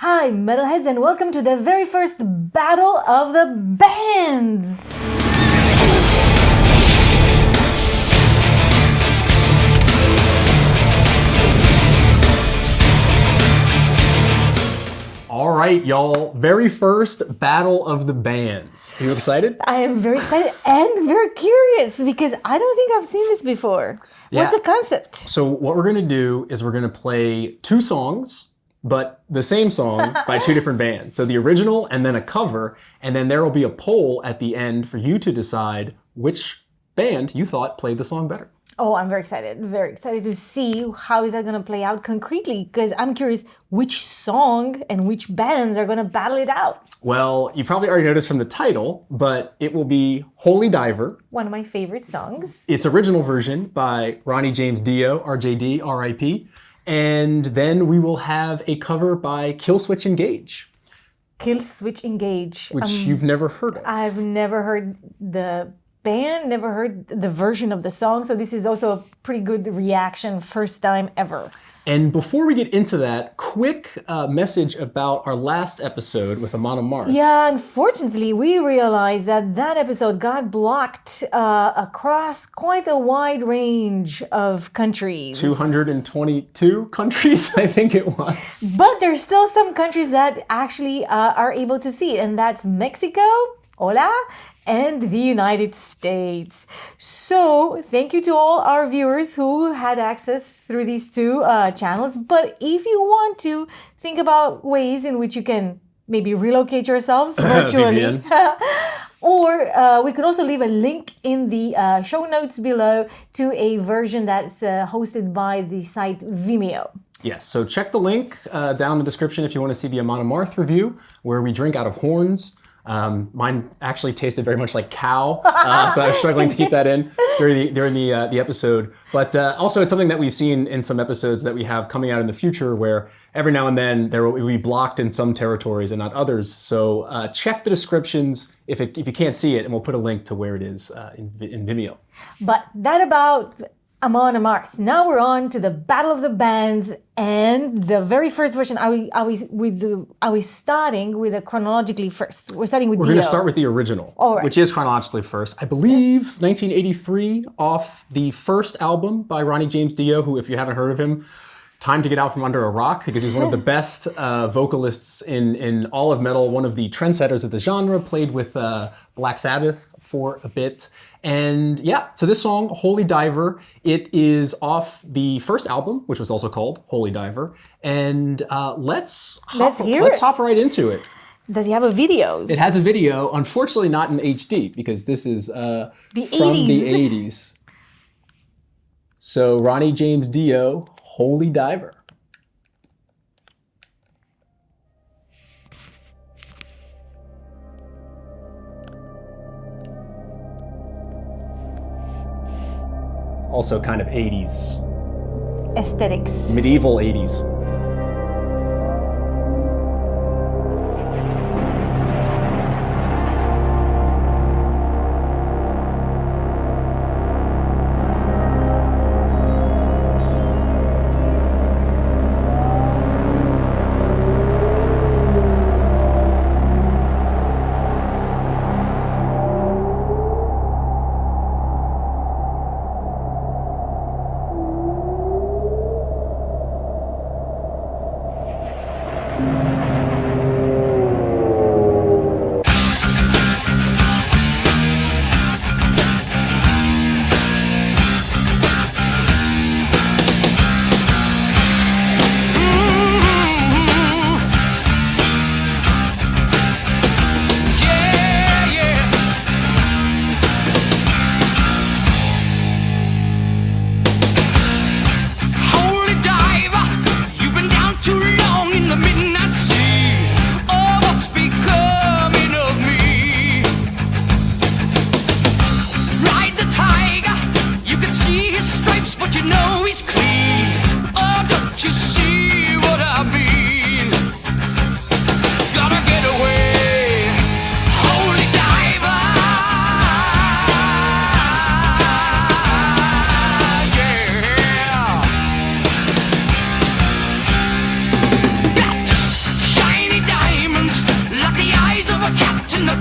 Hi, metalheads, and welcome to the very first Battle of the Bands! All right, y'all. Very first Battle of the Bands. Are you excited? I am very excited and very curious because I don't think I've seen this before. What's the concept? So what we're going to do is we're going to play two songs, but the same song by two different bands. So the original and then a cover, and then there will be a poll at the end for you to decide which band you thought played the song better. Oh, I'm very excited to see how is that going to play out concretely because I'm curious which song and which bands are going to battle it out. Well, you probably already noticed from the title, but it will be Holy Diver. One of my favorite songs. Its original version by Ronnie James Dio, RJD, R.I.P. And then we will have a cover by Killswitch Engage. Killswitch Engage. Which you've never heard of. I've never heard the band, never heard the version of the song, so this is also a pretty good reaction, first time ever. And before we get into that, quick message about our last episode with Amon Amarth. Yeah, unfortunately, we realized that episode got blocked across quite a wide range of countries. 222 countries, I think it was. But there's still some countries that actually are able to see it, and that's Mexico, hola, and the United States. So thank you to all our viewers who had access through these two channels. But if you want to think about ways in which you can maybe relocate yourselves virtually, or we could also leave a link in the show notes below to a version that's hosted by the site Vimeo. Yes, so check the link down in the description if you want to see the Amon Amarth review, where we drink out of horns. Mine actually tasted very much like cow, so I was struggling to keep that in during the episode. But also, it's something that we've seen in some episodes that we have coming out in the future, where every now and then there will be blocked in some territories and not others. So check the descriptions if you can't see it, and we'll put a link to where it is in Vimeo. But that about Amon Amarth. Now we're on to the Battle of the Bands and the very first version. Are we starting with a chronologically first? We're starting with Dio. We're going to start with the original, which is chronologically first. I believe 1983 off the first album by Ronnie James Dio, who, if you haven't heard of him, time to get out from under a rock because he's one of the best vocalists in all of metal, one of the trendsetters of the genre, played with Black Sabbath for a bit. And yeah, so this song, Holy Diver, it is off the first album, which was also called Holy Diver. And let's hop right into it. Does he have a video? It has a video, unfortunately not in HD, because this is from the 80s. So Ronnie James Dio, Holy Diver. Also kind of 80s. Aesthetics. Medieval 80s.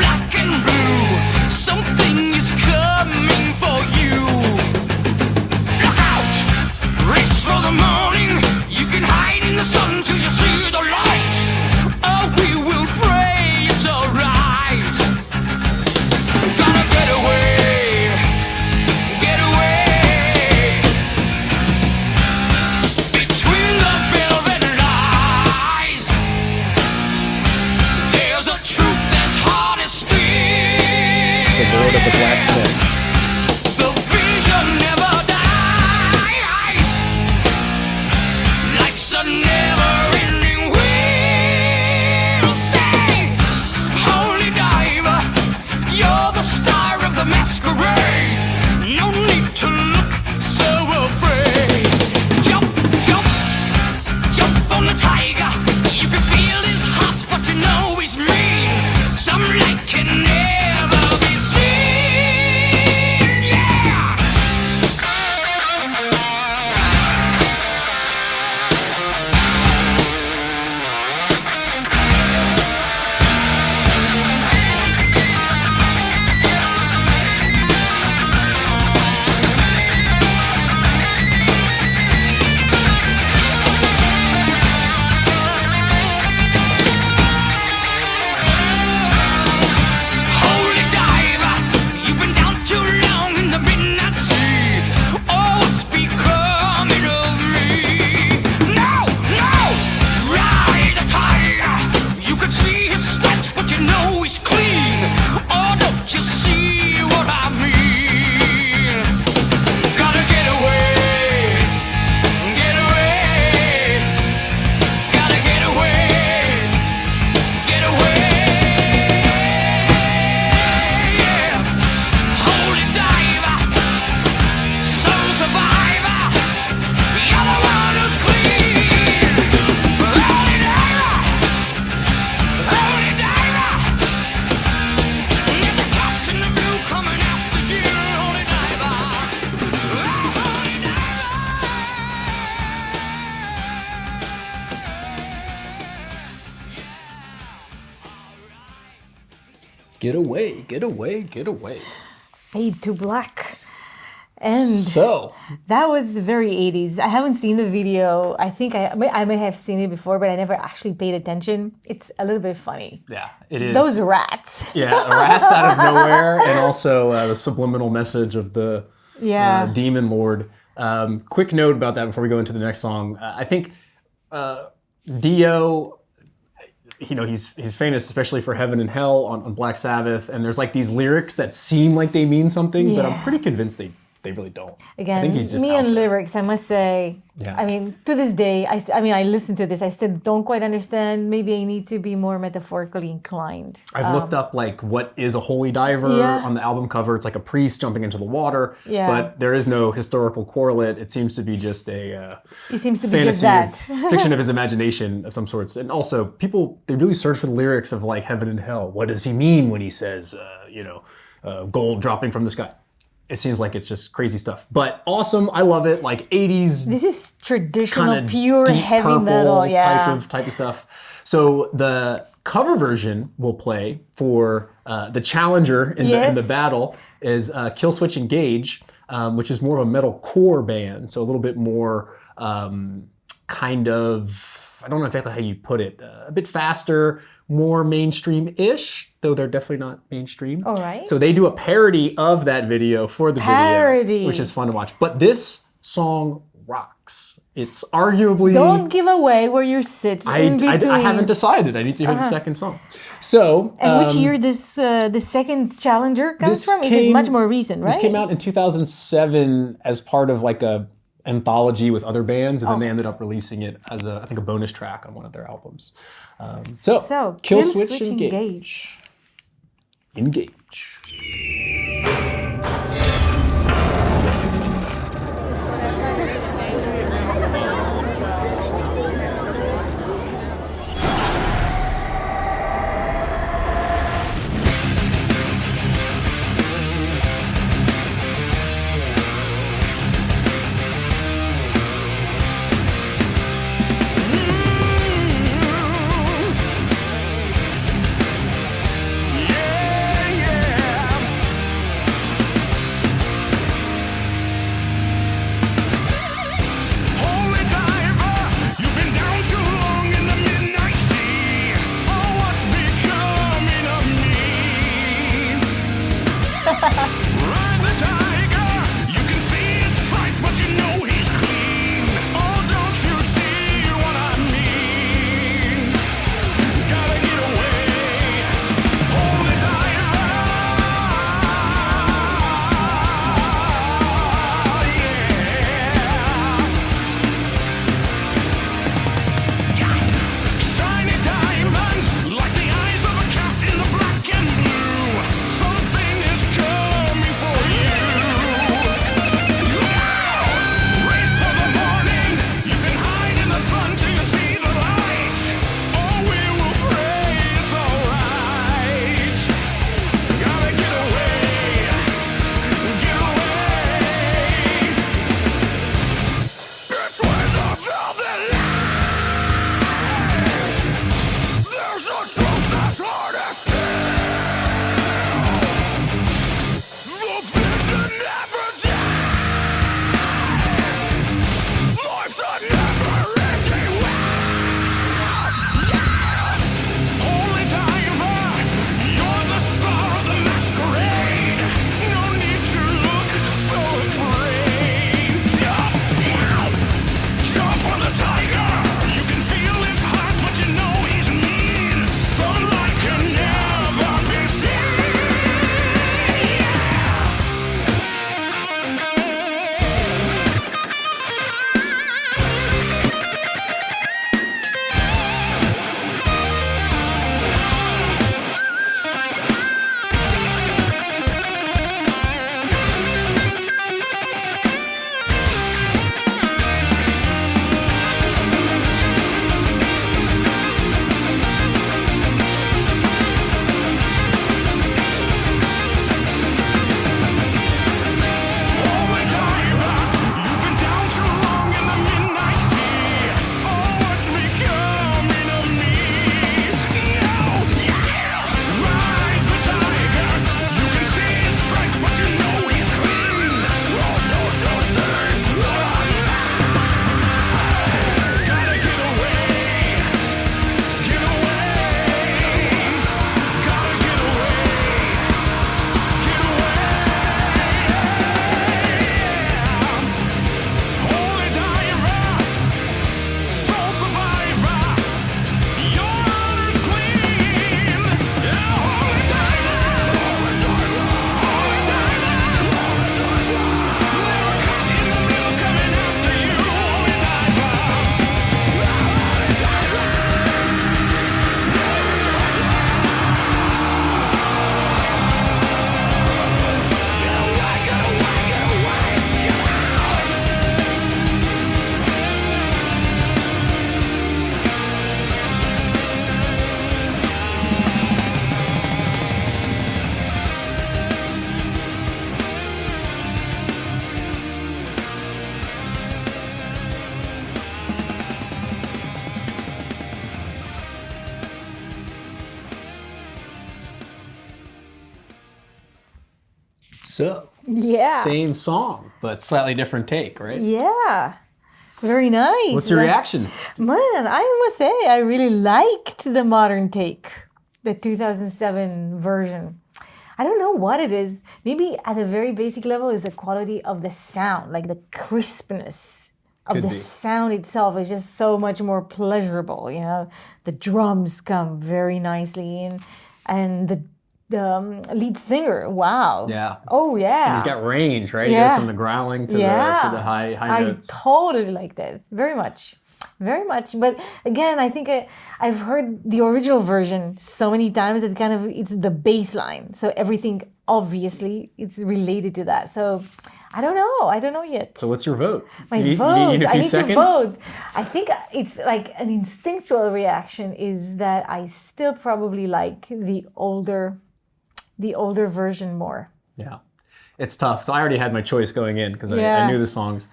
black and blue. Something is coming for you. Look out! Race for the morning. You can hide in the sun till you see the light. Oh, we will pray it's alright. Gotta get away. Get away. Between the velvet lies, there's a truth that's hard as steel. The Lord of the Blacksmiths. The vision never dies. Life's a never-ending wheel. Say, holy diver, you're the star of the masquerade. No need to look so afraid. Jump, jump, jump on the tiger. You can feel his heart, but you know he's mean. Some light can never be seen. Yeah. Holy diver, you've been down too long in the midnight sea. Oh, what's becoming of me? No, no, ride the tiger. You can see his stripes, but you know he's clean. Oh, don't you see what I mean? Gotta get away, get away. Gotta get away, get away. Yeah. Holy diver, soul survivor, you're the one who's clean. Holy diver, holy diver. Get the captain of blue coming after you, holy diver. Oh, holy diver. Get away, get away, get away. Fade to Black. And So, that was very 80s. I haven't seen the video. I think I may have seen it before, but I never actually paid attention. It's a little bit funny. yeah, it is. Those rats. Yeah, rats out of nowhere, and also the subliminal message of the Yeah. demon lord. Quick note about that before we go into the next song. I think Dio, he's famous especially for Heaven and Hell on Black Sabbath, and there's like these lyrics that seem like they mean something, but I'm Yeah. pretty convinced they really don't. Again, I think he's just me out and there. lyrics, I must say. Yeah. I mean, to this day, I listen to this. I still don't quite understand. Maybe I need to be more metaphorically inclined. I've looked up like what is a holy diver Yeah. on the album cover. It's like a priest jumping into the water, Yeah. but there is no historical correlate. It seems to be just a It seems to be just fantasy that. of, fiction of his imagination of some sorts. And also, people they really search for the lyrics of like Heaven and Hell. What does he mean when he says, gold dropping from the sky? It seems like it's just crazy stuff, but awesome. I love it. Like 80s. This is traditional, Kinda pure deep heavy purple metal. Yeah. type of stuff. So the cover version we'll play for the challenger in Yes. the battle is Killswitch Engage, which is more of a metal core band. So a little bit more kind of, I don't know exactly how you put it, a bit faster, more mainstream-ish, though they're definitely not mainstream. All right. So they do a parody of that video for the Parody. video, which is fun to watch. But this song rocks. It's arguably... Don't give away where you sit in between. I haven't decided. I need to hear the second song. So... And which year this the second Challenger comes this from? Is came- it much more recent, right? This came out in 2007 as part of like a anthology with other bands, and then they ended up releasing it as I think a bonus track on one of their albums. So Killswitch Engage. Engage. Yeah. So, Yeah. same song, but slightly different take, right? Yeah. Very nice. What's your reaction? Man, I must say, I really liked the modern take, the 2007 version. I don't know what it is. Maybe at a very basic level is the quality of the sound, like the crispness of Could the be. sound itself is just so much more pleasurable. You know, the drums come very nicely in, and the lead singer, wow. Yeah. Oh yeah. He's got range, right? He Yeah. goes from the growling to Yeah. the high I notes. totally like that. Very much. Very much. But again, I think I've heard the original version so many times that kind of it's the bass line. So everything obviously it's related to that. So I don't know. I don't know yet. So what's your vote? My You vote. need a I few need seconds? to vote. I think it's like an instinctual reaction is that I still probably like the older version more. Yeah, it's tough. So I already had my choice going in because I Yeah. knew the songs.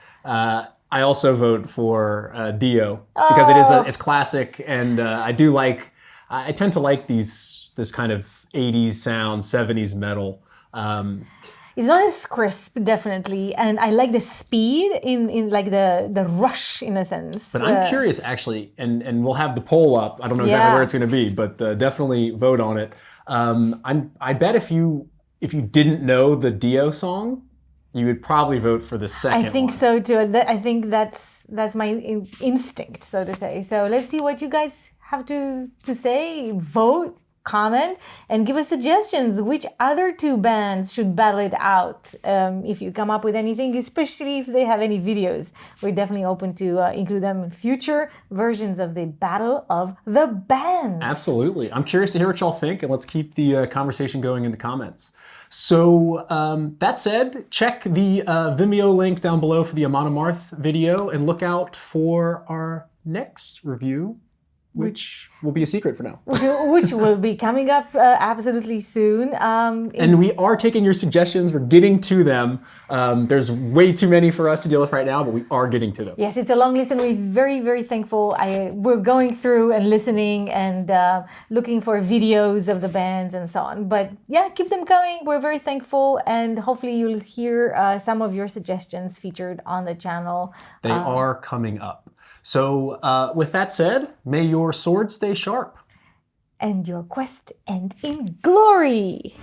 I also vote for Dio because it's classic, and I do like. I tend to like this kind of 80s sound, 70s metal. It's not as crisp, definitely, and I like the speed in like the rush in a sense. But I'm curious, actually, and we'll have the poll up. I don't know exactly Yeah. where it's going to be, but definitely vote on it. I bet if you didn't know the Dio song, you would probably vote for the second I think one. so too. I think that's my instinct, so to say. So let's see what you guys have to say. Vote, comment, and give us suggestions. Which other two bands should battle it out? If you come up with anything, especially if they have any videos, we're definitely open to include them in future versions of the Battle of the Bands. Absolutely. I'm curious to hear what y'all think, and let's keep the conversation going in the comments. So that said, check the Vimeo link down below for the Amon Amarth video, and look out for our next review, which will be a secret for now. Which will be coming up absolutely soon. And we are taking your suggestions. We're getting to them. There's way too many for us to deal with right now, but we are getting to them. Yes, it's a long list, and we're very, very thankful. We're going through and listening and looking for videos of the bands and so on. But yeah, keep them coming. We're very thankful, and hopefully you'll hear some of your suggestions featured on the channel. They are coming up. So with that said, may your sword stay sharp. And your quest end in glory.